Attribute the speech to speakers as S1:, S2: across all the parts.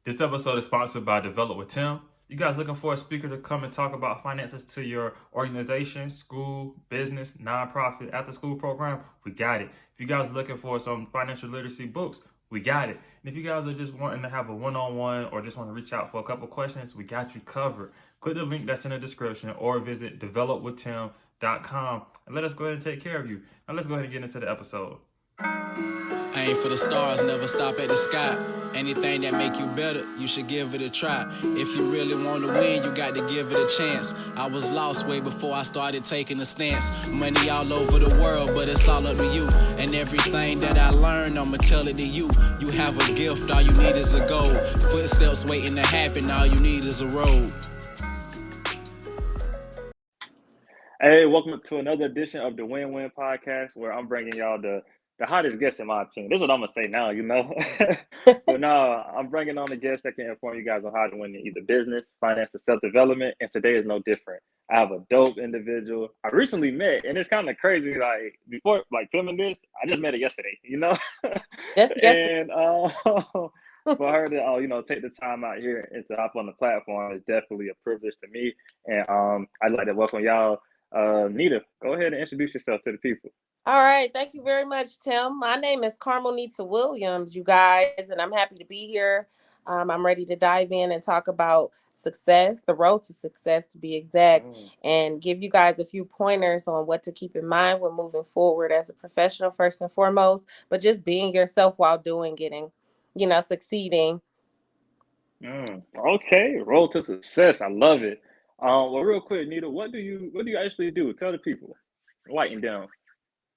S1: This episode is sponsored by Develop with Tim. You guys looking for a speaker to come and talk about finances to your organization, school, business, nonprofit, after school program? We got it. If you guys are looking for some financial literacy books, we got it. And if you guys are just wanting to have a one-on-one or just want to reach out for a couple questions, we got you covered. Click the link that's in the description or visit developwithtim.com and let us go ahead and take care of you. Now let's go ahead and get into the episode.
S2: Aim for the stars, never stop at the sky. Anything that make you better, you should give it a try. If you really want to win, you got to give it a chance. I was lost way before I started taking a stance. Money all over the world, but it's all up to you. And everything that I learned, I'ma tell it to you. You have a gift, all you need is a goal. Footsteps waiting to happen, all you need is a road.
S3: Hey, welcome to another edition of the Win-Win Podcast, where I'm bringing y'all the hottest guests, in my opinion. This is what I'm going to say now, But no, I'm bringing on the guests that can inform you guys on how to win in either business, finance, or self-development, and today is no different. I have a dope individual I recently met, and it's kind of crazy. Like, before, like, filming this, I just met her yesterday,
S4: Yes.
S3: And for her to, take the time out here and to hop on the platform is definitely a privilege to me. And I'd like to welcome y'all. Nita, go ahead and introduce yourself to the people.
S4: All right. Thank you very much, Tim. My name is Nita Williams, you guys, and I'm happy to be here. I'm ready to dive in and talk about success, the road to success to be exact, and give you guys a few pointers on what to keep in mind when moving forward as a professional, first and foremost, but just being yourself while doing it and, succeeding.
S3: Okay, road to success. I love it. Well, real quick, Nita, what do you actually do? Tell the people. Lighten down.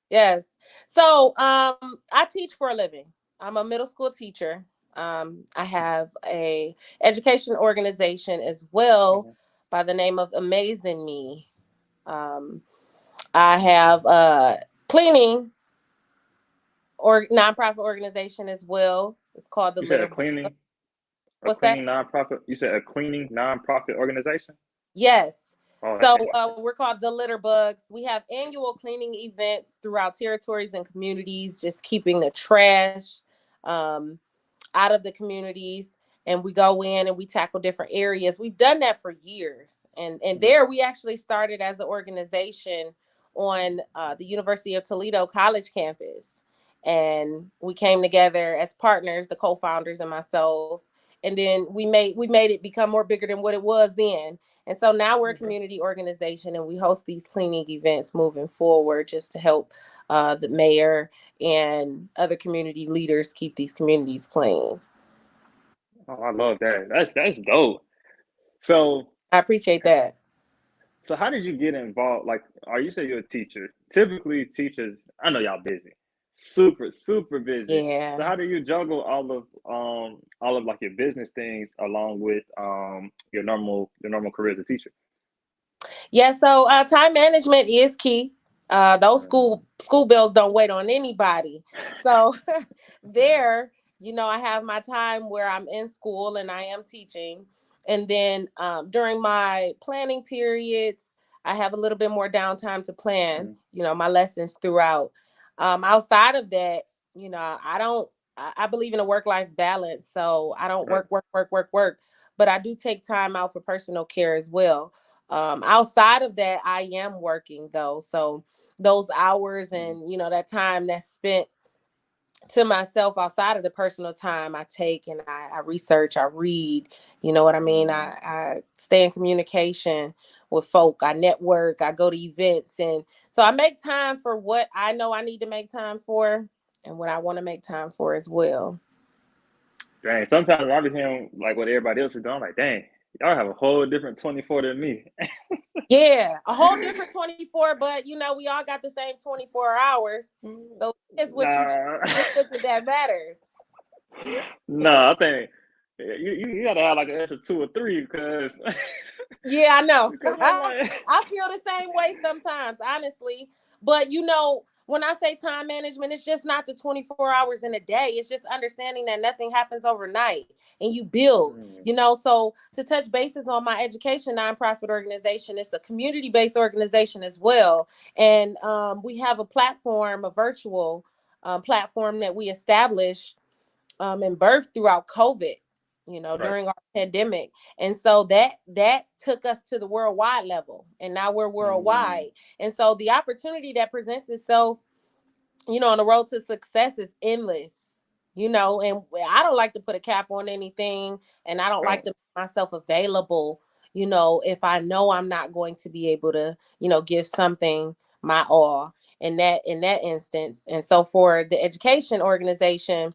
S4: Yes. So I teach for a living. I'm a middle school teacher. I have a education organization as well by the name of Amazing Me. I have a cleaning or nonprofit organization as well. It's called the
S3: You said
S4: Litter.
S3: a cleaning,
S4: What's that?
S3: nonprofit. You said a cleaning nonprofit organization.
S4: Yes.
S3: Oh,
S4: So we're called the Litter Bugs. We have annual cleaning events throughout territories and communities, just keeping the trash out of the communities. And we go in and we tackle different areas. We've done that for years. And there we actually started as an organization on the University of Toledo College campus. And we came together as partners, the co-founders and myself. And then we made it become more bigger than what it was then. And so now we're a community organization and we host these cleaning events moving forward just to help the mayor and other community leaders keep these communities clean.
S3: Oh, I love that. That's dope. So
S4: I appreciate that.
S3: So how did you get involved? Like, you say you're a teacher. Typically, teachers, I know y'all busy, super, super busy.
S4: Yeah.
S3: So how do you juggle all of like your business things along with your normal career as a teacher?
S4: Yeah. So time management is key. Those school bills don't wait on anybody. So there, I have my time where I'm in school and I am teaching. And then during my planning periods, I have a little bit more downtime to plan, my lessons throughout. Outside of that, I believe in a work-life balance. So I don't work, but I do take time out for personal care as well. Outside of that, I am working though. So those hours and, that time that's spent to myself outside of the personal time I take and I research, I read, you know what I mean? I stay in communication with folk, I network, I go to events. And so I make time for what I know I need to make time for and what I want to make time for as well.
S3: Dang, sometimes I be hearing like what everybody else is doing. I'm like, dang, y'all have a whole different 24 than me.
S4: Yeah, a whole different 24, but we all got the same 24 hours. So it's what that matters.
S3: No, I think you gotta have like an extra 2 or 3 because
S4: yeah, I know.
S3: Like...
S4: I feel the same way sometimes, honestly. But when I say time management, it's just not the 24 hours in a day. It's just understanding that nothing happens overnight and you build, So to touch bases on my education nonprofit organization, it's a community-based organization as well. And we have a platform, a virtual platform that we established and birthed throughout COVID.
S3: Right.
S4: during our pandemic. And so that took us to the worldwide level. And now we're
S3: Mm,
S4: worldwide. And so the opportunity that presents itself, on the road to success is endless, and I don't like to put a cap on anything, and I don't like
S3: right.
S4: to make myself available, if I know I'm not going to be able to, give something my all in that instance. And so for the education organization,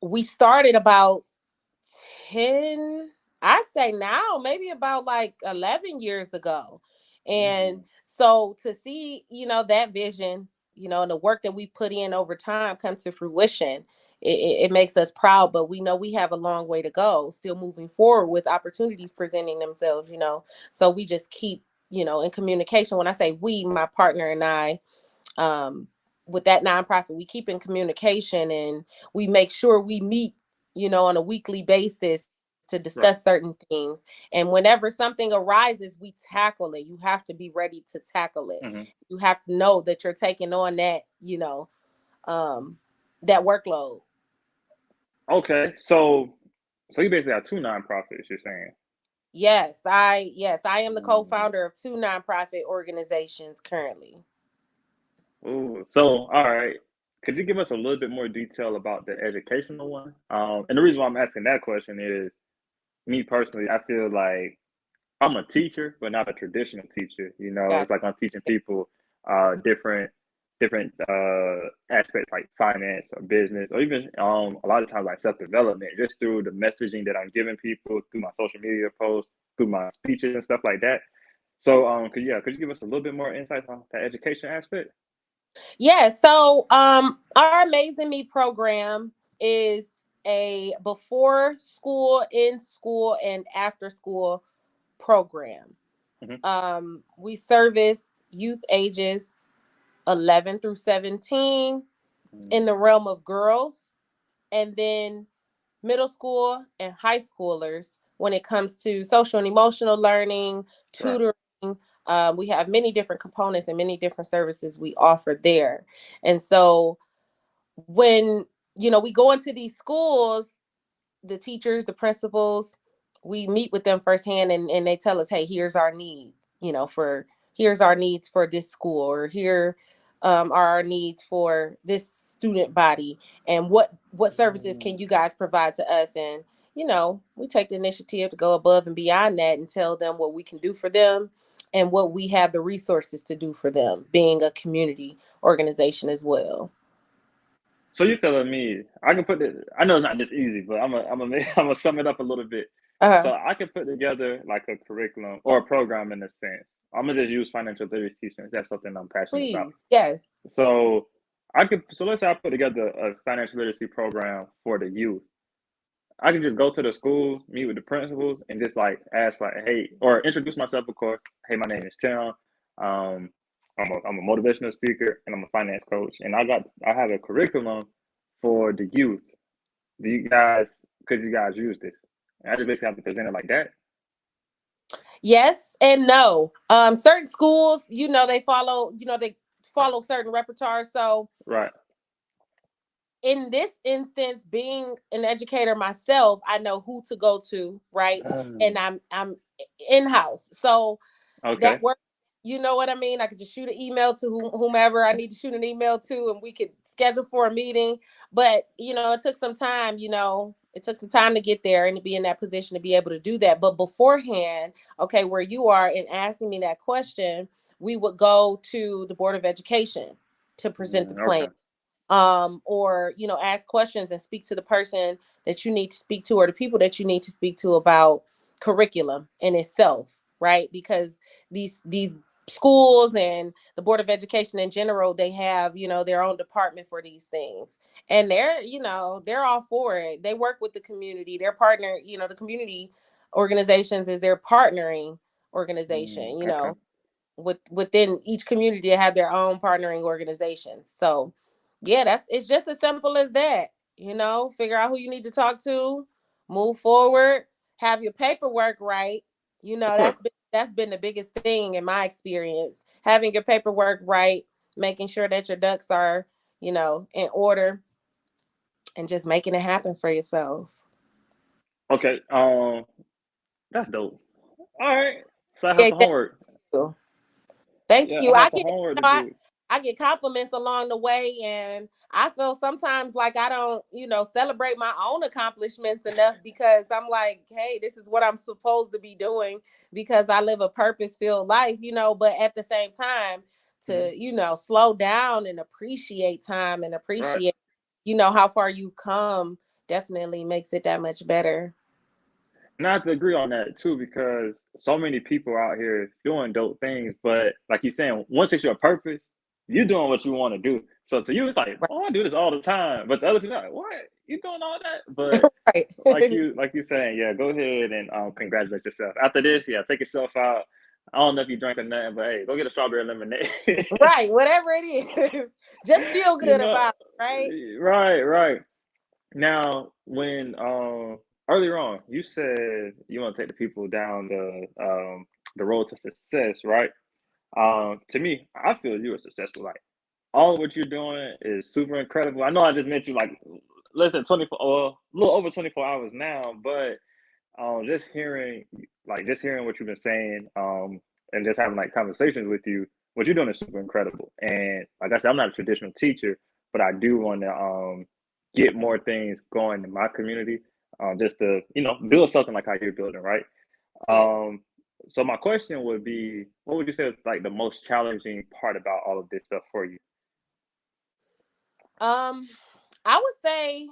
S4: we started about 10, I say now, maybe about like 11 years ago. And
S3: Mm,
S4: so to see, that vision, and the work that we put in over time come to fruition, it makes us proud. But we know we have a long way to go, still moving forward with opportunities presenting themselves, so we just keep, in communication. When I say we, my partner and I, um, with that nonprofit, we keep in communication, and we make sure we meet, on a weekly basis to discuss
S3: right.
S4: certain things. And whenever something arises, we tackle it. You have to be ready to tackle it.
S3: Hmm.
S4: You have to know that you're taking on that, um, that workload.
S3: Okay. So you basically have two nonprofits, you're saying.
S4: Yes, I am the
S3: Mm.
S4: co-founder of two nonprofit organizations currently.
S3: Ooh. So, all right. Could you give us a little bit more detail about the educational one? And the reason why I'm asking that question is, me personally, I feel like I'm a teacher, but not a traditional teacher.
S4: Got
S3: It's like I'm teaching people different aspects like finance or business, or even a lot of times like self development, just through the messaging that I'm giving people through my social media posts, through my speeches and stuff like that. So, could you give us a little bit more insight on the education aspect?
S4: Yeah, so our Amazing Me program is a before school, in school, and after school program.
S3: Hmm.
S4: We service youth ages 11 through 17 in the realm of girls, and then middle school and high schoolers when it comes to social and emotional learning,
S3: Right.
S4: tutoring. We have many different components and many different services we offer there. And so when, we go into these schools, the teachers, the principals, we meet with them firsthand, and they tell us, hey, here's our need, for here's our needs for this school, or here are our needs for this student body, and what services can
S3: Mm.
S4: you guys provide to us? And we take the initiative to go above and beyond that and tell them what we can do for them and what we have the resources to do for them, being a community organization as well.
S3: So you're telling me I can put it? I know it's not this easy, but I'm gonna sum it up a little bit.
S4: Uh-huh.
S3: So I can put together like a curriculum or a program in a sense. I'm gonna just use financial literacy since that's something I'm passionate about.
S4: Please, yes.
S3: So so let's say I put together a financial literacy program for the youth. I can just go to the schools, meet with the principals, and just like ask like, hey, or introduce myself, of course. Hey, my name is Tim. Um, I'm a motivational speaker and I'm a finance coach, and I have a curriculum for the youth. Do you guys could you guys use this? And I just basically have to present it like that.
S4: Yes and no. Certain schools, they follow certain repertoire. So
S3: Right.
S4: in this instance, being an educator myself, I know who to go to, right? And
S3: Mm,
S4: I'm in house, so that
S3: okay.
S4: work. You know what I mean? I could just shoot an email to whomever I need to shoot an email to, and we could schedule for a meeting. But it took some time. It took some time to get there and to be in that position to be able to do that. But beforehand, okay, where you are in asking me that question, we would go to the Board of Education to present the plan,
S3: Okay.
S4: or ask questions and speak to the person that you need to speak to, or the people that you need to speak to about curriculum in itself, right? Because these schools and the Board of Education in general, they have their own department for these things, and they're all for it. They work with the community, their partner. The community organizations is their partnering organization.
S3: Okay.
S4: Within each community, they have their own partnering organizations. So yeah, it's just as simple as that. Figure out who you need to talk to, move forward, have your paperwork right. That's been the biggest thing in my experience, having your paperwork right, making sure that your ducks are in order, and just making it happen for yourself.
S3: Okay. That's dope. All right. So I have
S4: Yeah,
S3: some homework.
S4: thank
S3: Yeah,
S4: you.
S3: I have some homework to do.
S4: I get compliments along the way, and I feel sometimes like I don't, celebrate my own accomplishments enough because I'm like, hey, this is what I'm supposed to be doing because I live a purpose-filled life, but at the same time
S3: Mhm.
S4: to, slow down and appreciate time and
S3: Right.
S4: appreciate, how far you've come definitely makes it that much better.
S3: And I have to agree on that too because so many people out here doing dope things, but like you're saying, once it's your purpose, you're doing what you want to do. So to you, it's like, oh, I do this all the time. But the other people are like, what? You doing all that? But
S4: Right.
S3: like you saying, yeah, go ahead and congratulate yourself. After this, yeah, take yourself out. I don't know if you drank or nothing, but hey, go get a strawberry lemonade.
S4: Right, whatever it is. Just feel
S3: you
S4: good
S3: know,
S4: about it, right?
S3: right, right. Now, when earlier on, you said you want to take the people down the road to success, right? To me, I feel you're successful. Like all of what you're doing is super incredible. I know I just met you like less than 24, or a little over 24 hours now, but just hearing what you've been saying, and just having like conversations with you, what you're doing is super incredible. And like I said, I'm not a traditional teacher, but I do want to get more things going in my community, just to build something like how you're building, right?
S4: Yeah.
S3: Um, so my question would be, what would you say is like the most challenging part about all of this stuff for you?
S4: Um, I would say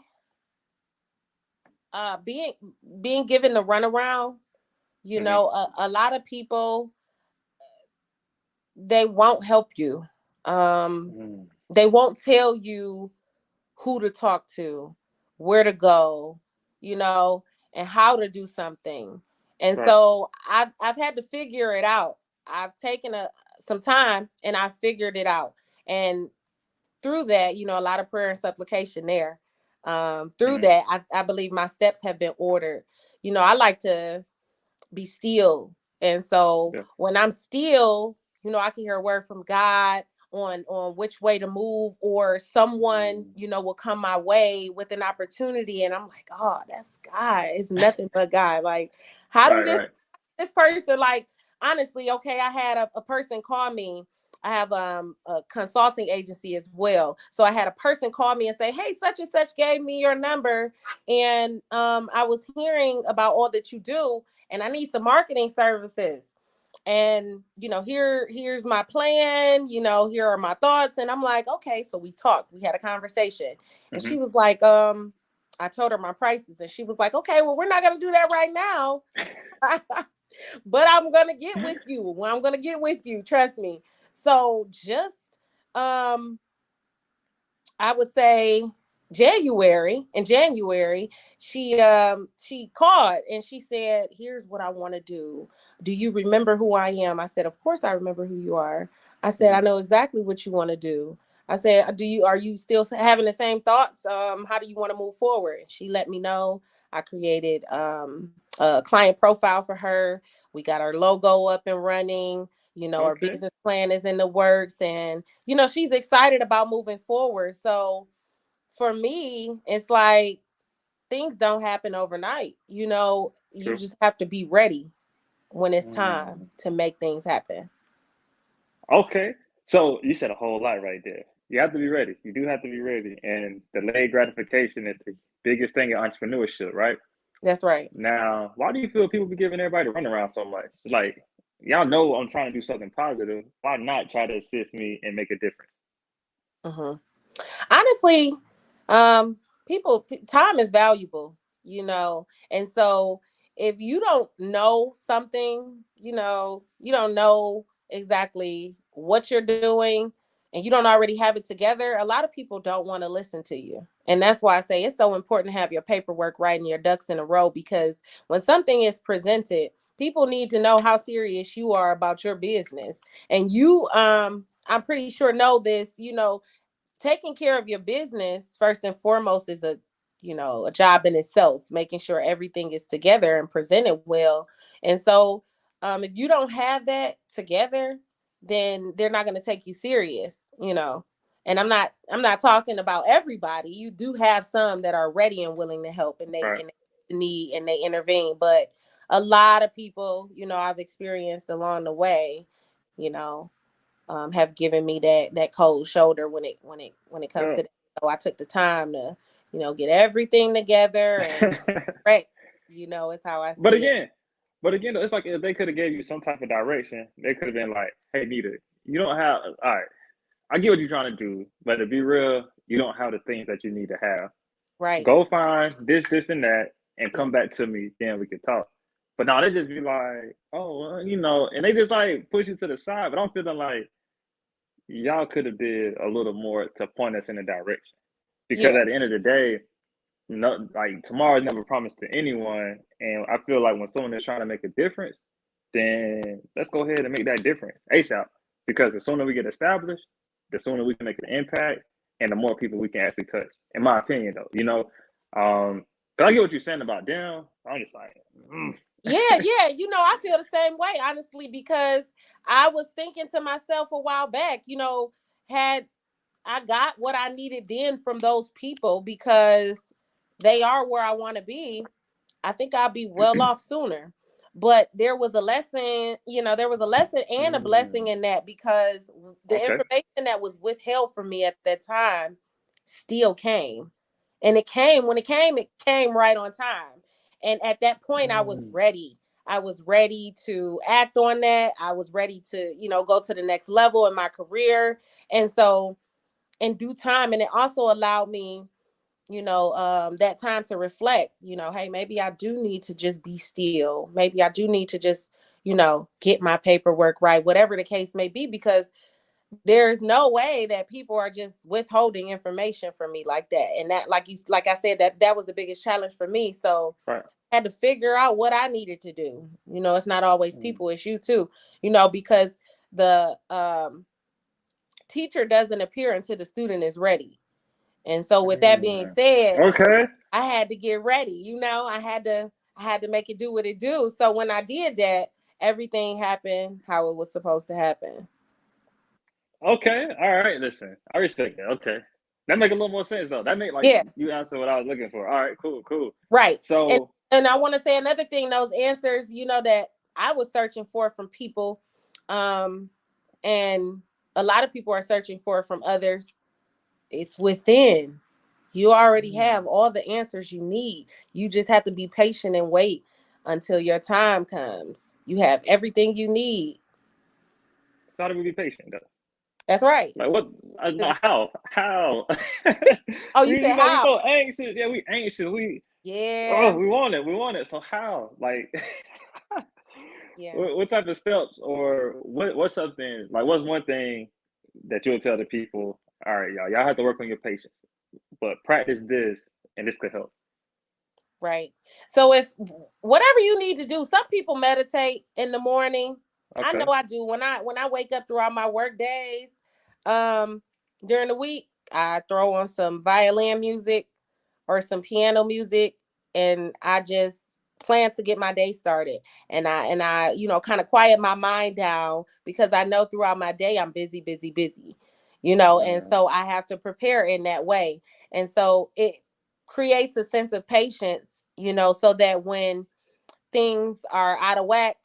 S4: being given the runaround,
S3: Hmm.
S4: a lot of people they won't help you. Um,
S3: Hmm.
S4: they won't tell you who to talk to, where to go, and how to do something. And
S3: Right.
S4: so I've had to figure it out. I've taken some time and I figured it out. And through that, a lot of prayer and supplication there. Through
S3: Hmm.
S4: that, I believe my steps have been ordered. I like to be still. And so
S3: Yeah.
S4: when I'm still, I can hear a word from God on which way to move, or someone,
S3: Mm.
S4: will come my way with an opportunity and I'm like, oh, that's God. It's nothing but God. Like, how do
S3: Right. Right.
S4: this person, like, honestly, okay, I had a person call me. I have a consulting agency as well. So I had a person call me and say, hey, such and such gave me your number. And I was hearing about all that you do, and I need some marketing services. And here's my plan, here are my thoughts. And I'm like, okay. So we talked, we had a conversation. And
S3: Hmm.
S4: she was like, I told her my prices, and she was like, okay, well, we're not gonna do that right now. But I'm gonna get with you. Well, I'm gonna get with you, trust me. So just um I would say in January, she called and she said, here's what I want to do. Do you remember who I am? I said, of course I remember who you are. I said, I
S3: Hmm.
S4: know exactly what you want to do. I said, are you still having the same thoughts? How do you want to move forward? And she let me know. I created a client profile for her. We got our logo up and running. Our
S3: Okay.
S4: business plan is in the works, and she's excited about moving forward. So for me, it's like things don't happen overnight. You
S3: True.
S4: just have to be ready when it's
S3: Mm.
S4: time to make things happen.
S3: Okay. So you said a whole lot right there. You have to be ready. You do have to be ready. And delayed gratification is the biggest thing in entrepreneurship, right?
S4: That's right.
S3: Now, why do you feel people be giving everybody the runaround so much? It's like, y'all know I'm trying to do something positive. Why not try to assist me and make a difference?
S4: Hmm. Honestly, um, time is valuable, and so if you don't know something, you don't know exactly what you're doing, and you don't already have it together, a lot of people don't want to listen to you. And that's why I say it's so important to have your paperwork right and your ducks in a row, because when something is presented, people need to know how serious you are about your business. And I'm pretty sure know this, taking care of your business first and foremost is a job in itself, making sure everything is together and presented well. And so if you don't have that together, then they're not going to take you serious. And I'm not talking about everybody. You do have some that are ready and willing to help, and they
S3: Right.
S4: and the need and they intervene. But a lot of people, I've experienced along the way, you know, have given me that cold shoulder when it comes
S3: Yeah.
S4: to that. So I took the time to, get everything together and correct, is how I
S3: But
S4: see it.
S3: again, but again, it's like if they could have gave you some type of direction, they could have been like, "Hey, Nita, you don't have. All right, I get what you're trying to do, but to be real, you don't have the things that you need to have.
S4: Right.
S3: Go find this, and that, and
S4: Yeah.
S3: come back to me. Then we can talk." But now they just be like, "Oh, well, and they just like push you to the side. But I'm feeling like y'all could have did a little more to point us in a direction because
S4: Yeah.
S3: at the end of the day, no, like tomorrow is never promised to anyone, and I feel like when someone is trying to make a difference, then let's go ahead and make that difference ASAP. Because the sooner we get established, the sooner we can make an impact, and the more people we can actually touch. In my opinion, though. But I get what you're saying about them. I'm just like,
S4: Yeah, yeah. I feel the same way, honestly, because I was thinking to myself a while back, had I got what I needed then from those people because they are where I want to be, I think I'll be well off sooner. But there was a lesson and a blessing in that because the
S3: okay.
S4: information that was withheld from me at that time still came. And it came right on time. And at that point, I was
S3: Mm,
S4: ready. I was ready to act on that. I was ready to, go to the next level in my career. And so, in due time, and it also allowed me that time to reflect, hey, maybe I do need to just be still. Maybe I do need to just, get my paperwork right, whatever the case may be, because there's no way that people are just withholding information from me like that. And that, like I said, that was the biggest challenge for me. So
S3: right.
S4: I had to figure out what I needed to do. It's not always
S3: Mm,
S4: people, it's you too, because the teacher doesn't appear until the student is ready. And so with that being
S3: mm.
S4: said,
S3: Okay.
S4: I had to get ready. I had to make it do what it do. So when I did that, everything happened how it was supposed to happen.
S3: Okay. All right. Listen, I respect that. Okay. That make a little more sense though. That make like
S4: Yeah,
S3: you answer what I was looking for. All right. Cool. Cool.
S4: right. And
S3: So.
S4: and I want to say another thing, those answers, that I was searching for from people, um, and a lot of people are searching for it from others. It's within. You already have all the answers you need. You just have to be patient and wait until your time comes. You have everything you need.
S3: So how do we be patient though?
S4: That's right.
S3: Like what? No,
S4: 'Cause-
S3: how? How?
S4: Oh, you
S3: we
S4: said
S3: we
S4: how?
S3: so anxious. Yeah, we anxious.
S4: Yeah.
S3: We want it. We want it. So how? Like,
S4: Yeah.
S3: what type of steps or what's something like? What's one thing that you would tell the people? All right, y'all have to work on your patience, but practice this, and this could help.
S4: Right. So if whatever you need to do, some people meditate in the morning. I know
S3: Okay.
S4: I do. When I wake up throughout my work days, um, during the week, I throw on some violin music or some piano music, and I just plan to get my day started. And I kind of quiet my mind down because I know throughout my day I'm busy, busy, busy. And
S3: Mm,
S4: so I have to prepare in that way. And so it creates a sense of patience, so that when things are out of whack,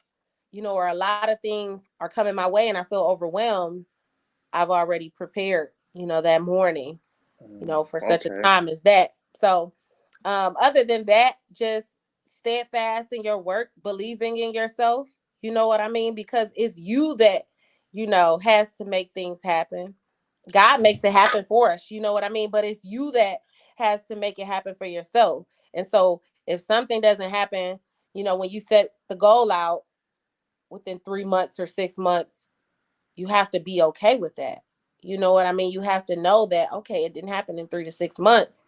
S4: or a lot of things are coming my way and I feel overwhelmed, I've already prepared, that morning, for such a
S3: okay.
S4: time as that. So, other than that, just steadfast in your work, believing in yourself. You know what I mean? Because it's you that, has to make things happen. God makes it happen for us. You know what I mean? But it's you that has to make it happen for yourself. And so if something doesn't happen, when you set the goal out within 3 months or 6 months, you have to be okay with that. You know what I mean? You have to know that, okay, it didn't happen in 3 to 6 months,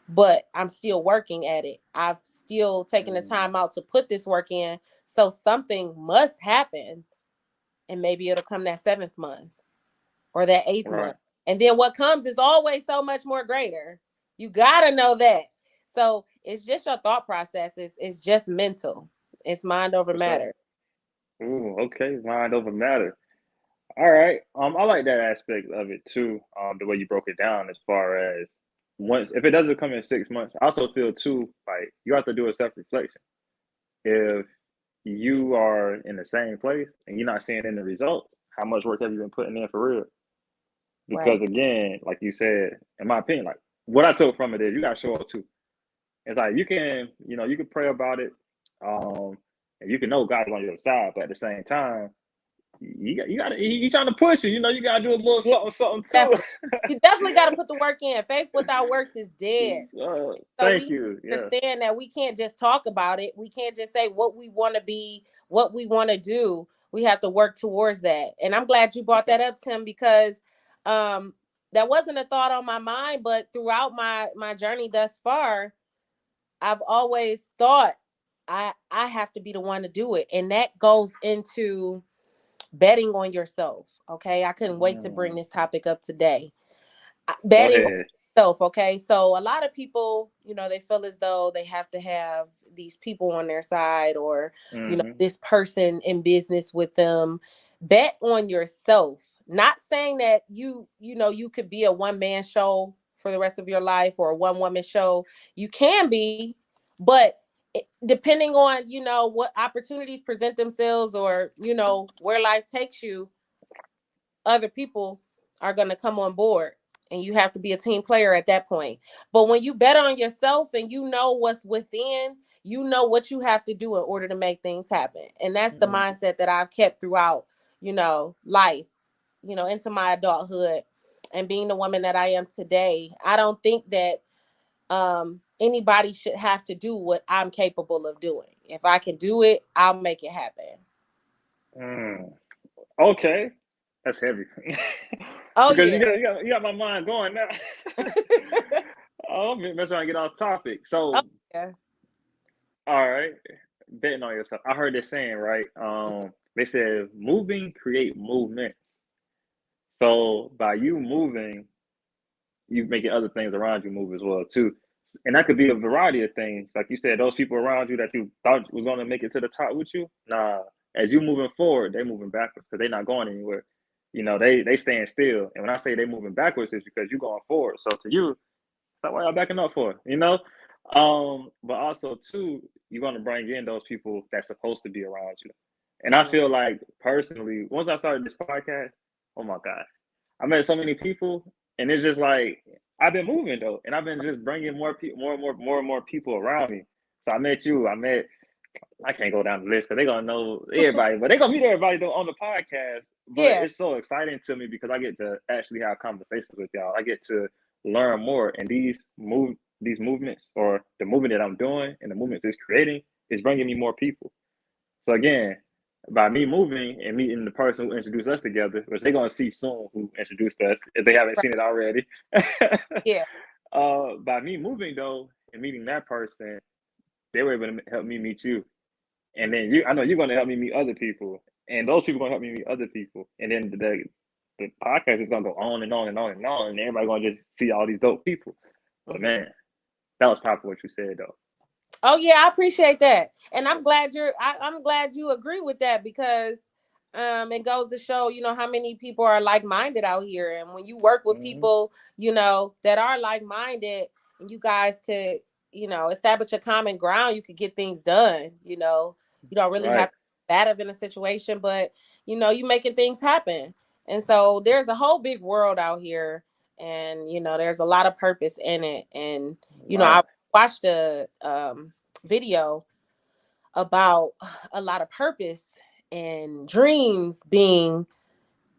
S4: but I'm still working at it. I've still taken the
S3: Mm,
S4: time out to put this work in. So something must happen. And maybe it'll come that seventh month or that eighth
S3: right.
S4: month. And then what comes is always so much more greater. You gotta know that. So it's just your thought process. It's just mental. It's mind over
S3: For sure.
S4: matter.
S3: Ooh, okay. Mind over matter. All right. I like that aspect of it too. The way you broke it down as far as once if it doesn't come in 6 months, I also feel too like you have to do a self-reflection. If you are in the same place and you're not seeing any results, how much work have you been putting in for real? Because
S4: Right.
S3: again, like you said, in my opinion, like what I took from it is you gotta show up too. It's like you can pray about it, um, and you can know God's on your side, but at the same time, he's trying to push you. You gotta do a little
S4: Yeah,
S3: something too.
S4: definitely. You definitely got to put the work in. Faith without works is dead. So
S3: Thank
S4: we
S3: you. Yeah.
S4: understand that we can't just talk about it. We can't just say what we want to be, what we want to do. We have to work towards that. And I'm glad you brought
S3: Okay.
S4: that up, Tim, because um, that wasn't a thought on my mind. But throughout my journey thus far, I've always thought I have to be the one to do it, and that goes into betting on yourself. Okay, I couldn't wait to bring
S3: Mm,
S4: this topic up today.
S3: go
S4: Betting on
S3: ahead.
S4: yourself. Okay, so a lot of people, they feel as though they have to have these people on their side, or
S3: Hmm.
S4: this person in business with them. Bet on yourself. Not saying that you could be a one man show for the rest of your life, or a one woman show. You can be, but depending on what opportunities present themselves, or where life takes you, other people are going to come on board, and you have to be a team player at that point. But when you bet on yourself and you know what's within, you know what you have to do in order to make things happen. And that's the
S3: Hmm.
S4: mindset that I've kept throughout life, into my adulthood, and being the woman that I am today. I don't think that anybody should have to do what I'm capable of doing. If I can do it, I'll make it happen.
S3: Mm. Okay, that's heavy.
S4: Oh
S3: Because
S4: yeah.
S3: you got my mind going now. Oh, I'm trying to get off topic.
S4: Oh
S3: So,
S4: yeah.
S3: all right, betting on yourself. I heard this saying, right? They said moving create movement. So by you moving, you making other things around you move as well too. And that could be a variety of things. Like you said, those people around you that you thought was going to make it to the top with you, nah. As you moving forward, they moving backwards because they're not going anywhere. They staying still. And when I say they moving backwards, it's because you going forward. So to you, that's why y'all backing up for, But also too, you're gonna bring in those people that's supposed to be around you. And I
S4: Mhm.
S3: feel like personally, once I started this podcast, oh my god, I met so many people, and it's just like I've been moving though, and I've been just bringing more people, more and more people around me. So I met you. I can't go down the list because they're gonna know everybody, but they're gonna meet everybody though on the podcast. But
S4: Yeah.
S3: it's so exciting to me because I get to actually have conversations with y'all. I get to learn more, and these movements, or the movement that I'm doing and the movements it's creating, is bringing me more people. So again, by me moving and meeting the person who introduced us together, which they're gonna see soon, who introduced us if they haven't
S4: Right.
S3: seen it already.
S4: Yeah.
S3: By me moving though and meeting that person, they were able to help me meet you, and then I know you're gonna help me meet other people, and those people gonna help me meet other people, and then the podcast is gonna go on and on and on and on, and everybody gonna just see all these dope people. But
S4: Mhm.
S3: man, that was powerful what you said though.
S4: Oh yeah, I appreciate that, and I'm glad you agree with that, because it goes to show how many people are like minded out here, and when you work with
S3: Hmm.
S4: people that are like minded, and you guys could establish a common ground, you could get things done. You don't really
S3: Right.
S4: have to be combative in a situation, but you making things happen, and so there's a whole big world out here, and there's a lot of purpose in it, and
S3: Right.
S4: I watched a video about a lot of purpose and dreams being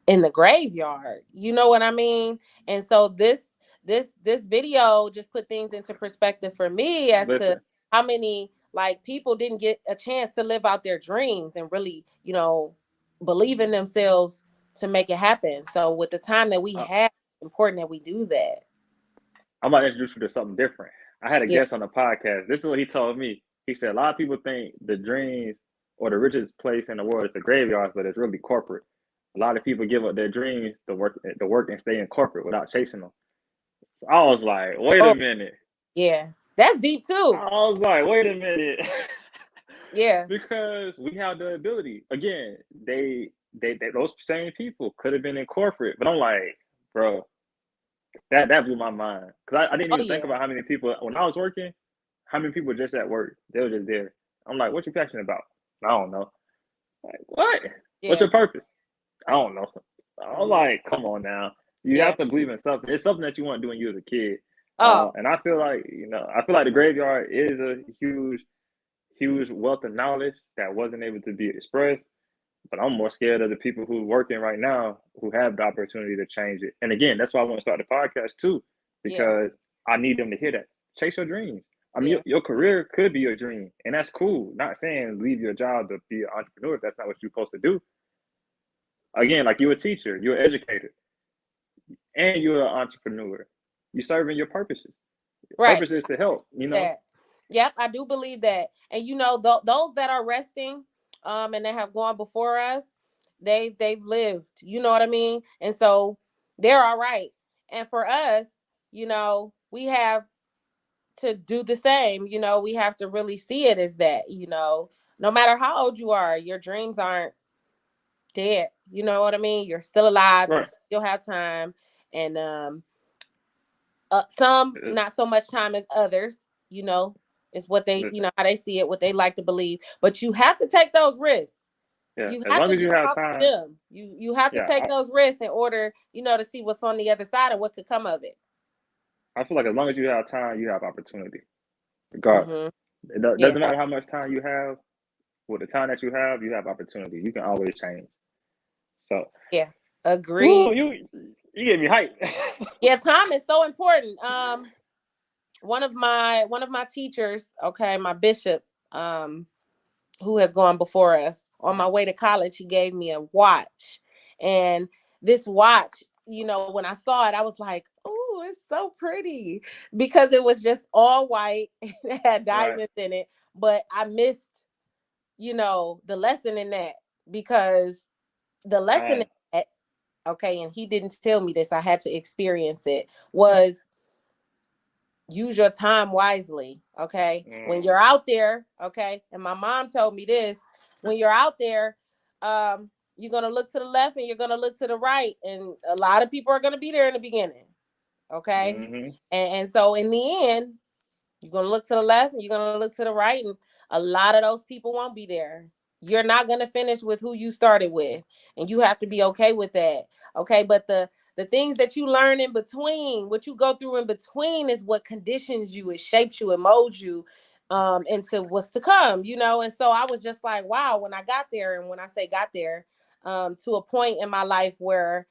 S4: in the graveyard. You know what I mean? And so this video just put things into perspective for me as to
S3: Listen.
S4: how many like people didn't get a chance to live out their dreams and really, believe in themselves to make it happen. So with the time that we
S3: I,
S4: have, it's important that we do that.
S3: I'm about to introduce you to something different. I had a
S4: Yeah.
S3: guest on the podcast. This is what he told me. He said a lot of people think the dreams or the richest place in the world is the graveyards, but it's really corporate. A lot of people give up their dreams to work and stay in corporate without chasing them. So I was like, wait a
S4: Oh,
S3: minute.
S4: yeah. That's deep too.
S3: I was like, wait a minute.
S4: Yeah.
S3: Because we have the ability. Again, those same people could have been in corporate, but I'm like, bro, That blew my mind because I didn't
S4: Oh
S3: even think
S4: yeah.
S3: about how many people when I was working, how many people just at work. They were just there. I'm like, what you passionate about? I don't know. Like, what? What's
S4: Yeah.
S3: your purpose? I don't know. I'm
S4: Mhm.
S3: like, come on now. You
S4: Yeah.
S3: have to believe in something. It's something that you want to do when you was a kid.
S4: Oh,
S3: And I feel like the graveyard is a huge wealth of knowledge that wasn't able to be expressed. But I'm more scared of the people who are working right now who have the opportunity to change it. And again, that's why I want to start the podcast too,
S4: yeah.
S3: because I need them to hear that. Chase your dreams. I mean,
S4: Yeah.
S3: your career could be your dream, and that's cool. Not saying leave your job to be an entrepreneur if that's not what you're supposed to do. Again, like you're a teacher, you're an educator, and you're an entrepreneur. You're serving your purposes. Your
S4: Right.
S3: purpose is to help, you know?
S4: That. Yep, I do believe that. And those that are resting, and that have gone before us, they've lived. You know what I mean? And so they're all right. And for us, we have to do the same. We have to really see it as that. No matter how old you are, your dreams aren't dead. You know what I mean? You're still alive. You
S3: Right.
S4: still have time, and some not so much time as others. You know, is what they, how they see it, what they like to believe. But you have to take those risks.
S3: Yeah.
S4: You
S3: As
S4: have
S3: long
S4: to
S3: as you
S4: jump
S3: have
S4: out the
S3: time,
S4: gym. You have to
S3: yeah,
S4: take those risks in order, to see what's on the other side and what could come of it.
S3: I feel like as long as you have time, you have opportunity. Regardless.
S4: Mm-hmm.
S3: It
S4: Yeah.
S3: doesn't matter how much time you have. With the time that you have opportunity. You can always change. So,
S4: Yeah. Agreed.
S3: ooh, you get me hype.
S4: Yeah, time is so important. One of my teachers, okay, my bishop, who has gone before us, on my way to college, he gave me a watch. And this watch, when I saw it, I was like, oh, it's so pretty, because it was just all white. It had
S3: Right.
S4: diamonds in it. But I missed, the lesson in that, because the lesson in
S3: Man.
S4: that, okay, and he didn't tell me this, I had to experience it, was use your time wisely. Okay. When
S3: Mm,
S4: you're out there, okay, and my mom told me this, when you're out there, you're gonna look to the left and you're gonna look to the right, and a lot of people are gonna be there in the beginning. Okay.
S3: mm-hmm.
S4: And so in the end, you're gonna look to the left and you're gonna look to the right, and a lot of those people won't be there. You're not gonna finish with who you started with, and you have to be okay with that. Okay, but the things that you learn in between, what you go through in between, is what conditions you, it shapes you, it molds you into what's to come. And so I was just like, wow, when I got there, and when I say got there, to a point in my life where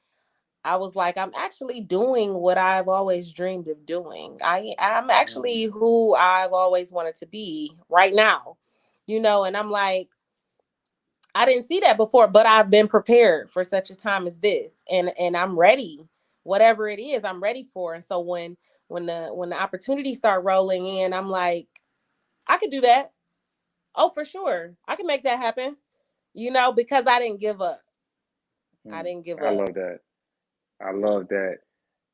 S4: I was like, I'm actually doing what I've always dreamed of doing. I'm
S3: Mm,
S4: actually who I've always wanted to be right now. And I'm like, I didn't see that before, but I've been prepared for such a time as this. And I'm ready. Whatever it is, I'm ready for. And so when the opportunities start rolling in, I'm like, I could do that. Oh, for sure. I can make that happen. Because I didn't give up. I
S3: mm.
S4: didn't give
S3: I
S4: up.
S3: love that. I love that.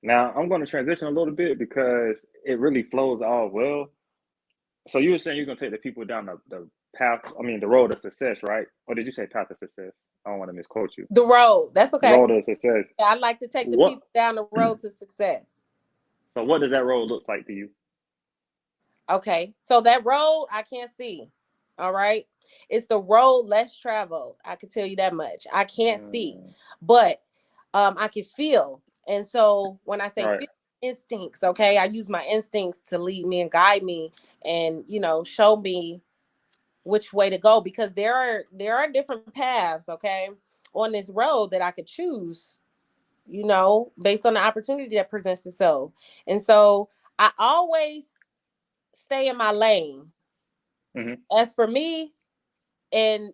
S3: Now I'm going to transition a little bit because it really flows all well. So you were saying you're going to take the people down the path, I mean, the road of success, right? Or did you say path of success? I don't want to misquote you.
S4: The road. That's
S3: The
S4: okay.
S3: road of success.
S4: Yeah, I like to take the
S3: What?
S4: people down the road to success.
S3: So what does that road look like to you?
S4: Okay. So that road I can't see. All right. It's the road less traveled. I can tell you that much. I can't see,
S3: Mm,
S4: but I can feel. And so when I say
S3: right.
S4: feel, instincts, okay, I use my instincts to lead me and guide me, and show me which way to go, because there are different paths, okay, on this road that I could choose, based on the opportunity that presents itself. And so I always stay in my lane.
S3: Mm-hmm.
S4: As for me, and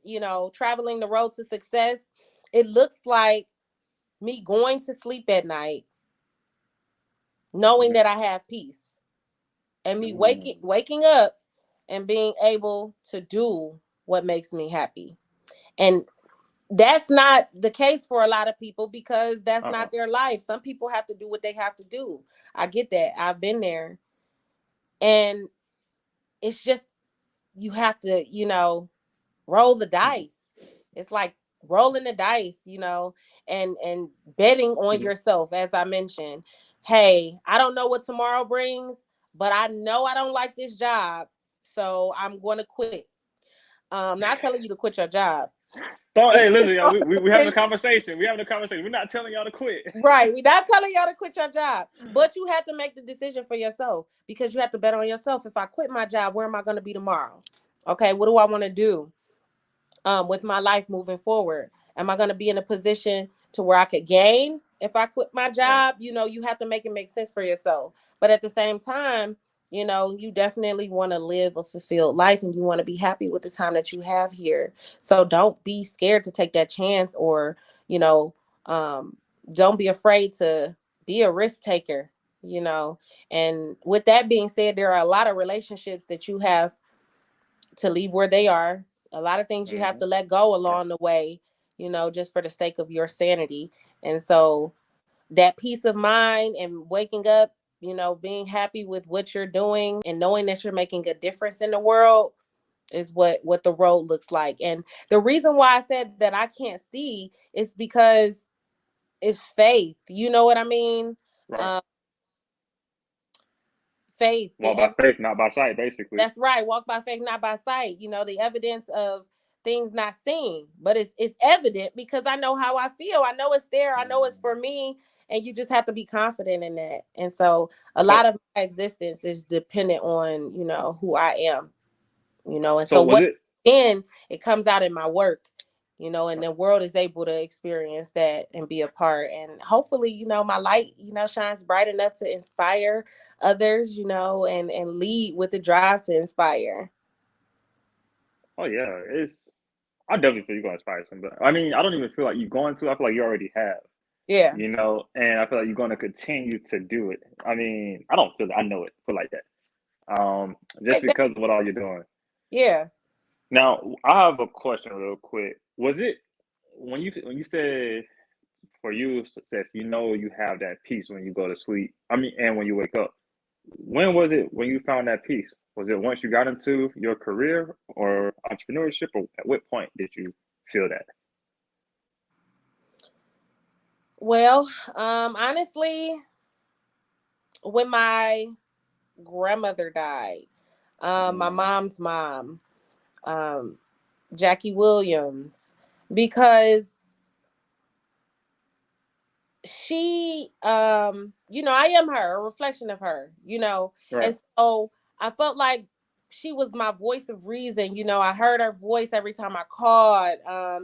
S4: traveling the road to success, it looks like me going to sleep at night knowing
S3: Mm-hmm.
S4: that I have peace, and me waking
S3: Mm,
S4: waking up and being able to do what makes me happy. And that's not the case for a lot of people, because that's
S3: uh-uh.
S4: not their life. Some people have to do what they have to do. I get that. I've been there. And it's just, you have to, roll the
S3: Mm-hmm.
S4: dice. It's like rolling the dice, and betting on
S3: Mm-hmm.
S4: yourself, as I mentioned. hey, I don't know what tomorrow brings, but I know I don't like this job, so I'm going to quit. Not telling you to quit your job.
S3: So, hey, listen, y'all, we having a conversation. We having a conversation. We're not telling y'all to quit.
S4: Right. We're not telling y'all to quit your job, but you have to make the decision for yourself, because you have to bet on yourself. If I quit my job, where am I going to be tomorrow? Okay. What do I want to do with my life moving forward? Am I going to be in a position to where I could gain if I quit my
S3: Right.
S4: job? You have to make it make sense for yourself. But at the same time, you definitely want to live a fulfilled life, and you want to be happy with the time that you have here. So don't be scared to take that chance, or, you know, um, don't be afraid to be a risk taker, you know. And with that being said, there are a lot of relationships that you have to leave where they are. A lot of things you have
S3: Mm-hmm.
S4: to let go along the way, just for the sake of your sanity. And so that peace of mind and waking up, being happy with what you're doing and knowing that you're making a difference in the world is what the road looks like. And the reason why I said that I can't see is because it's faith. You know what I mean?
S3: Right.
S4: Um, faith,
S3: Walk by faith, not by sight, basically.
S4: that's right. Walk by faith, not by sight. The evidence of things not seen, but it's evident because I know how I feel. I know it's there. I know it's
S3: Mm.
S4: for me, and you just have to be confident in that. And so, a lot
S3: So,
S4: of my existence is dependent on who I am. And
S3: so
S4: so
S3: was
S4: what
S3: it?
S4: then it comes out in my work. And the world is able to experience that and be a part. And hopefully, my light, shines bright enough to inspire others, and lead with the drive to inspire.
S3: Oh yeah, it's. I definitely feel you're gonna inspire somebody. I mean, I don't even feel like you're going to. I feel like you already have.
S4: Yeah.
S3: And I feel like you're going to continue to do it. I mean, I don't feel it. I know it. Feel like that. Just
S4: That- that-
S3: because of what all you're doing.
S4: yeah.
S3: Now, I have a question real quick. Was it when you said for you success, you have that peace when you go to sleep. I mean, and when you wake up. When was it when you found that peace? Was it once you got into your career or entrepreneurship, or at what point did you feel that?
S4: Well, honestly, when my grandmother died, my
S3: Mm,
S4: mom's mom, um, Jackie Williams, because she I am her, a reflection of her,
S3: right.
S4: and so I felt like she was my voice of reason. I heard her voice every time I called,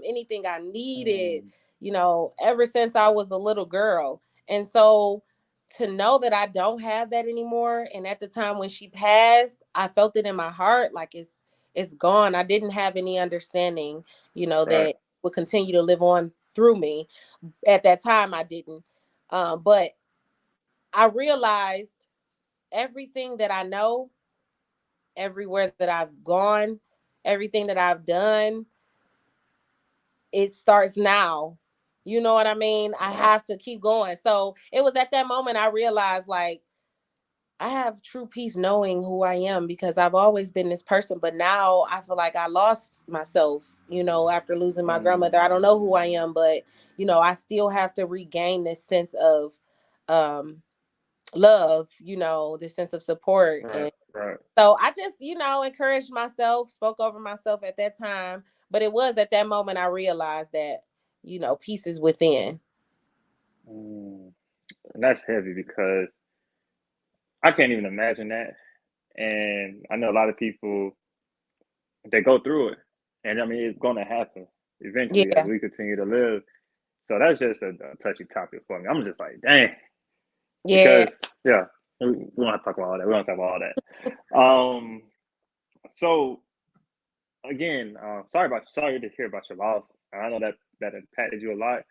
S4: anything I needed,
S3: Mm,
S4: ever since I was a little girl. And so to know that I don't have that anymore, and at the time when she passed, I felt it in my heart, like it's gone. I didn't have any understanding,
S3: right.
S4: that would continue to live on through me. At that time I didn't, but I realized everything that I know, everywhere that I've gone, everything that I've done, it starts now. You know what I mean? I
S3: Right.
S4: have to keep going. So it was at that moment I realized, like, I have true peace knowing who I am, because I've always been this person, but now I feel like I lost myself, after losing my grandmother. I
S3: Mm,
S4: don't know who I am, but I still have to regain this sense of um love, this sense of support.
S3: right.
S4: And
S3: Right.
S4: so I just, encouraged myself, spoke over myself at that time, but it was at that moment I realized that, peace is within.
S3: Mm. And that's heavy because I can't even imagine that. And I know a lot of people they go through it, and I mean it's going to happen eventually as
S4: Yeah.
S3: we continue to live. So that's just a touchy topic for me. I'm just like, dang,
S4: Yeah.
S3: because yeah, we don't have to talk about all that. We don't talk about all that. So again, sorry to hear about your loss. I know that impacted you a lot.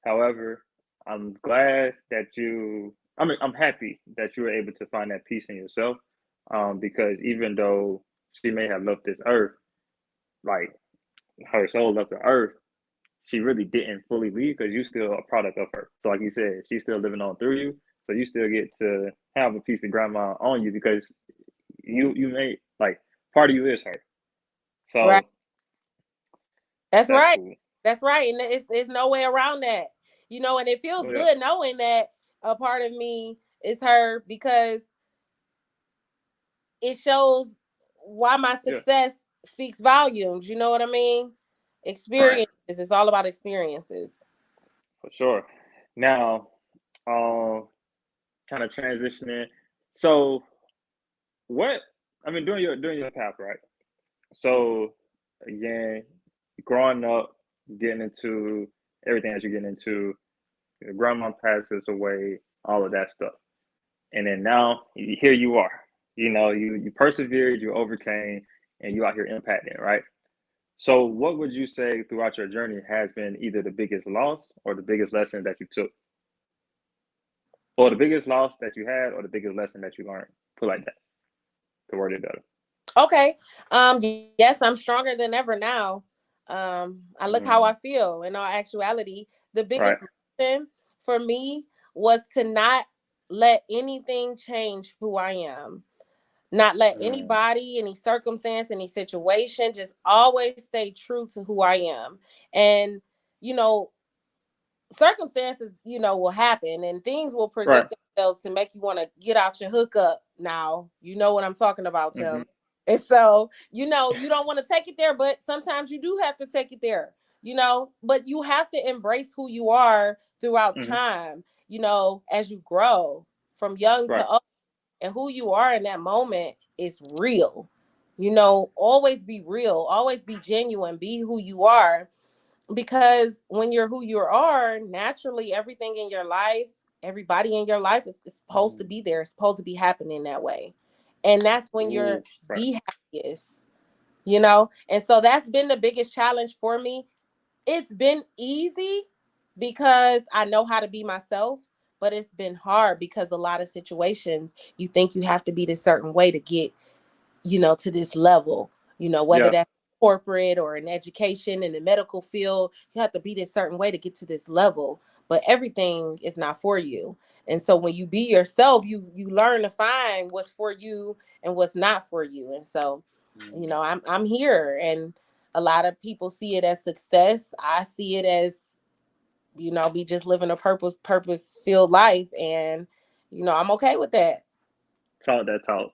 S3: However, I'm glad that I'm happy that you were able to find that peace in yourself. Because even though she may have left this earth, like her soul left the earth, she really didn't fully leave because you still a product of her. So like you said, she's still living on through you. So you still get to have a piece of grandma on you because you made like part of you is her.
S4: Right.
S3: So
S4: That's
S3: that's
S4: right.
S3: cool.
S4: That's right. And it's no way around that. And it feels
S3: Oh yeah.
S4: good knowing that a part of me It's her because it shows why my
S3: Yeah.
S4: success speaks volumes. You know what I mean?
S3: Right.
S4: Experiences. It's all about experiences.
S3: For sure. Now, um, kind of transitioning. So, what? I mean, during your path, right? So, again, growing up, getting into everything that you're getting into, your grandma passes away, all of that stuff, and then now here you are. You know, you persevered, you overcame, and you out here impacting, right? So, what would you say throughout your journey has been either the biggest loss or the biggest lesson that you took, or the biggest loss that you had, or the biggest lesson that you learned? Put it like that to word it better.
S4: Okay. Yes, I'm stronger than ever now. I look how I
S3: Mm,
S4: feel. In all actuality, the
S3: right.
S4: biggest lesson for me was to not let anything change who I am. Not let
S3: Mm,
S4: anybody, any circumstance, any situation, just always stay true to who I am. And, you know, circumstances, will happen and things will
S3: right.
S4: present themselves to make you want to get out your hookup now. You know what I'm talking about,
S3: Hmm.
S4: Tim. And so, you don't want to take it there, but sometimes you do have to take it there, but you have to embrace who you are throughout
S3: Hmm.
S4: time, as you grow from young
S3: Right.
S4: to old, and who you are in that moment is real. Always be real, always be genuine, be who you are, because when you're who you are, naturally everything in your life, everybody in your life is supposed to
S3: Mm.
S4: be there, it's supposed to be happening that way. And that's when you're
S3: Ooh, right.
S4: the happiest, and so that's been the biggest challenge for me. It's been easy because I know how to be myself, but it's been hard because a lot of situations you think you have to be this certain way to get, to this level, whether
S3: Yeah.
S4: that's corporate or in education in the medical field, you have to be this certain way to get to this level. But everything is not for you. And so when you be yourself, you learn to find what's for you and what's not for you. And so,
S3: Mm.
S4: I'm here, and a lot of people see it as success. I see it as, be just living a purpose filled life, and I'm okay with that.
S3: Talk that talk.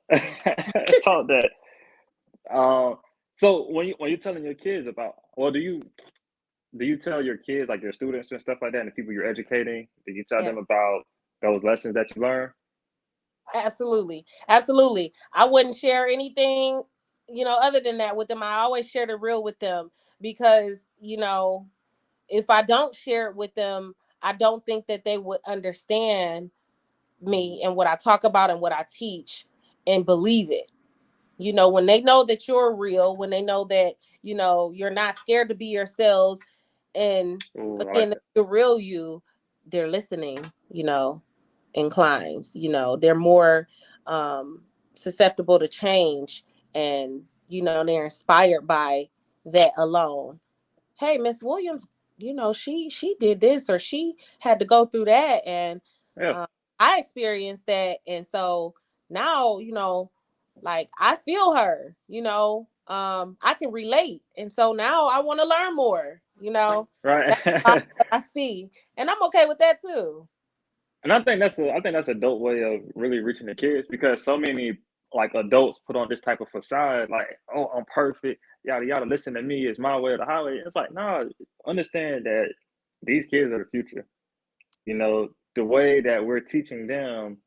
S3: Talk that. Um, so when you're telling your kids about, well, do you tell your kids, like your students and stuff like that, and the people you're educating, do you tell
S4: Yeah.
S3: them about those lessons that you learn?
S4: Absolutely. Absolutely. I wouldn't share anything, other than that with them. I always share the real with them because, if I don't share it with them, I don't think that they would understand me and what I talk about and what I teach and believe it. When they know that you're real, when they know that, you're not scared to be yourselves, and
S3: Oh, I like
S4: again,
S3: that.
S4: the real you, they're listening, inclined, they're more susceptible to change, and they're inspired by that alone. Hey, Miss Williams, she did this, or she had to go through that, and
S3: Yeah.
S4: um, I experienced that, and so now, like, I feel her, I can relate, and so now I want to learn more, that's a lot
S3: Right.
S4: that I see, and I'm okay with that too.
S3: And I think that's a dope way of really reaching the kids, because so many like adults put on this type of facade, like, oh, I'm perfect, yada yada. Listen to me, it's my way or the highway. It's like, nah, understand that these kids are the future. You know, the way that we're teaching them,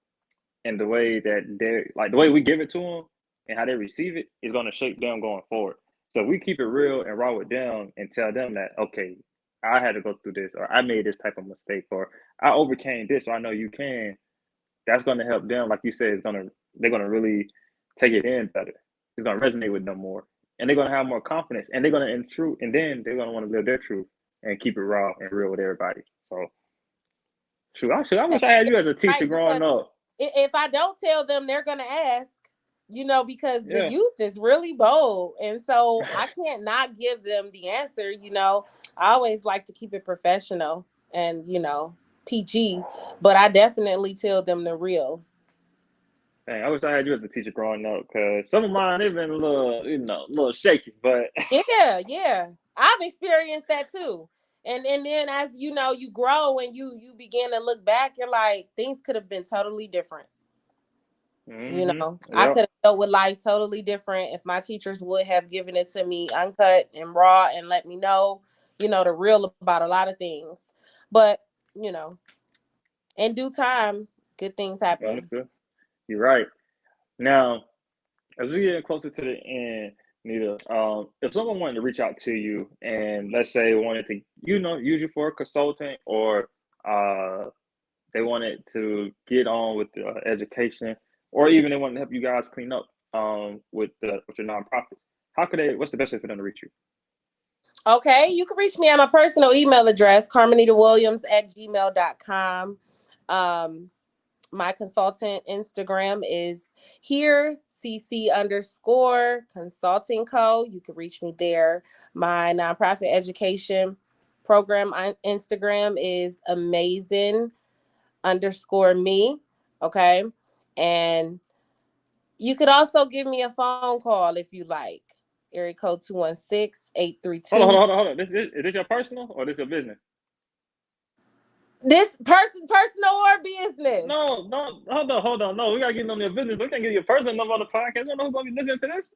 S3: and the way that they like the way we give it to them and how they receive it is going to shape them going forward. So we keep it real and raw with them and tell them that, okay, I had to go through this, or I made this type of mistake, or I overcame this, so I know you can. That's going to help them. Like you said, they're going to really take it in better. It's going to resonate with them more, and they're going to have more confidence, and they're going to intrude, and then they're going to want to live their truth and keep it raw and real with everybody. So, I wish I had you as a teacher
S4: Right, because
S3: growing up.
S4: if I don't tell them, they're gonna ask, because the
S3: Yeah.
S4: youth is really bold, and so I can't not give them the answer. I always like to keep it professional and PG, but I definitely tell them the real.
S3: Dang, I wish I had you as a teacher growing up, because some of mine they've been a little, a little shaky. But
S4: Yeah, yeah, I've experienced that too. And then as you know, you grow and you begin to look back, you're like, things could have been totally different. You know, I
S3: Yep.
S4: could have dealt with life totally different if my teachers would have given it to me uncut and raw and let me know, the real about a lot of things. But, in due time, good things happen.
S3: Understood. You're right. Now, as we get closer to the end, Nita, if someone wanted to reach out to you and let's say wanted to, use you for a consultant or they wanted to get on with the education, or even they wanted to help you guys clean up with your nonprofits, what's the best way for them to reach you?
S4: Okay, you can reach me at my personal email address, carmenitawilliams@gmail.com. My consultant Instagram is here, CC_consulting co. You can reach me there. My nonprofit education program on Instagram is amazing_me. Okay. And you could also give me a phone call if you like. Area code 216-832.
S3: Hold on. Is this your personal or this your business?
S4: This personal or business?
S3: No, hold on. No, we gotta get on your business. We can't get your personal number on the podcast. We don't know who's gonna be listening to this.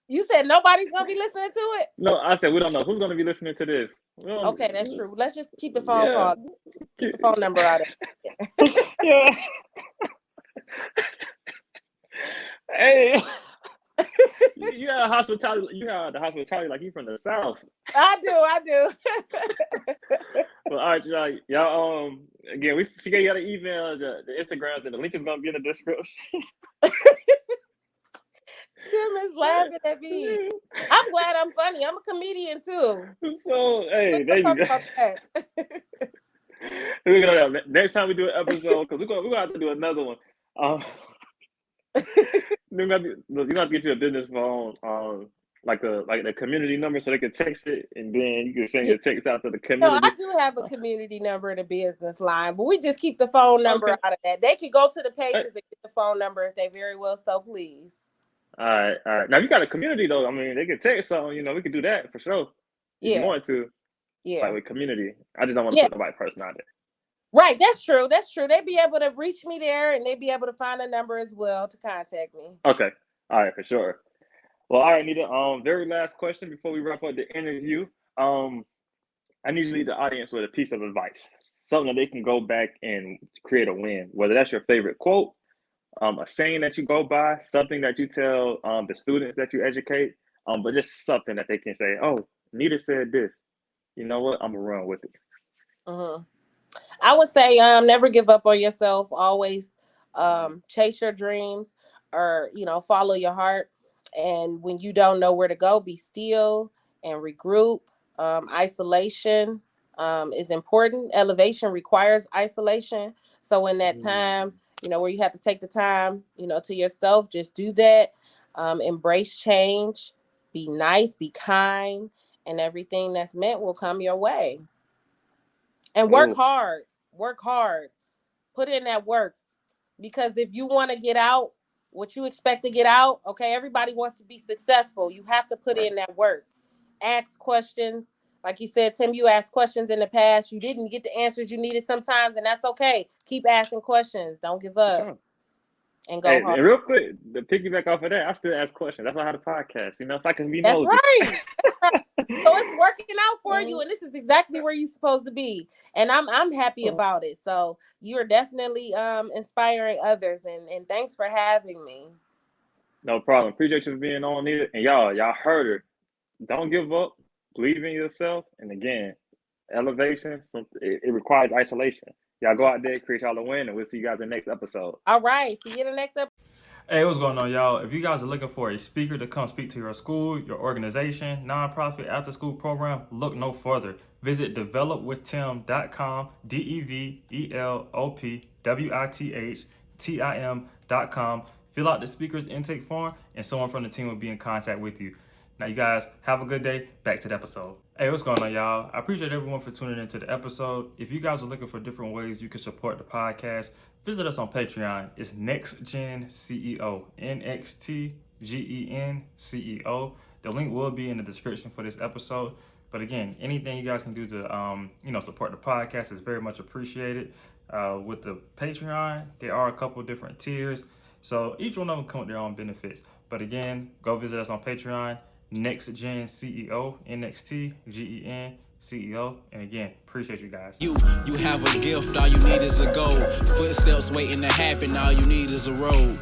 S4: You said nobody's gonna be listening to it?
S3: No, I said we don't know who's gonna be listening to this.
S4: Okay, that's true. Let's just keep the phone call. Keep the phone number out of it.
S3: Yeah. Hey. You got hospitality. You got the hospitality like you from the South.
S4: I do.
S3: Well, all right, y'all. Again, she gave you the email, the Instagrams, and the link is gonna be in the description.
S4: Tim is laughing at me. I'm glad I'm funny. I'm a comedian too.
S3: So hey, there you go. We're gonna next time we do an episode because we're gonna have to do another one. You're gonna have to get you a business phone, like the community number, so they can text it, and then you can send your text out to the community.
S4: No, I do have a community number and a business line, but we just keep the phone number out of that. They can go to the pages and get the phone number if they very well so please.
S3: All right. Now you got a community though. I mean, they can text something. We can do that for sure. If you want to.
S4: Yeah.
S3: Like with community, I just don't want to put the right person out there.
S4: Right, that's true. They'd be able to reach me there, and they'd be able to find a number as well to contact me.
S3: Okay. All right, for sure. Well, all right, Nita. Very last question before we wrap up the interview. I need to leave the audience with a piece of advice, something that they can go back and create a win. Whether that's your favorite quote, a saying that you go by, something that you tell the students that you educate, but just something that they can say, "Oh, Nita said this. You know what? I'm gonna run with it."
S4: I would say never give up on yourself. Always chase your dreams, or follow your heart. And when you don't know where to go, be still and regroup. Isolation is important. Elevation requires isolation. So in that time, where you have to take the time, to yourself, just do that. Embrace change. Be nice. Be kind. And everything that's meant will come your way. And work hard. Put in that work. Because if you want to get out what you expect to get out, okay, everybody wants to be successful. You have to put in that work. Ask questions. Like you said, Tim, you asked questions in the past. You didn't get the answers you needed sometimes, and that's okay. Keep asking questions. Don't give up. Sure. And go hard.
S3: And real quick, to piggyback off of that, I still ask questions. That's why I had a podcast. If I can be
S4: nosy.
S3: That's
S4: right. So it's working out for you, and this is exactly where you're supposed to be. And I'm happy about it. So you're definitely inspiring others, and thanks for having me.
S3: No problem. Appreciate you for being on, Nita. And y'all heard her. Don't give up. Believe in yourself. And again, elevation, it requires isolation. Y'all go out there, create y'all a win, and we'll see you guys in the next episode.
S4: All right. See you in the next episode.
S1: Hey, what's going on, y'all? If you guys are looking for a speaker to come speak to your school, your organization, nonprofit, after-school program, look no further. Visit developwithtim.com, developwithtim.com. Fill out the speaker's intake form, and someone from the team will be in contact with you. Now, you guys, have a good day. Back to the episode. Hey, what's going on, y'all? I appreciate everyone for tuning into the episode. If you guys are looking for different ways you can support the podcast, visit us on Patreon. It's NextGen CEO, NXTGEN CEO. The link will be in the description for this episode. But again, anything you guys can do to support the podcast is very much appreciated. With the Patreon, there are a couple different tiers, so each one of them come with their own benefits. But again, go visit us on Patreon, Next Gen CEO, NXTGEN CEO. And again, appreciate you guys.
S2: You have a gift, all you need is a goal. Footsteps waiting to happen, all you need is a road.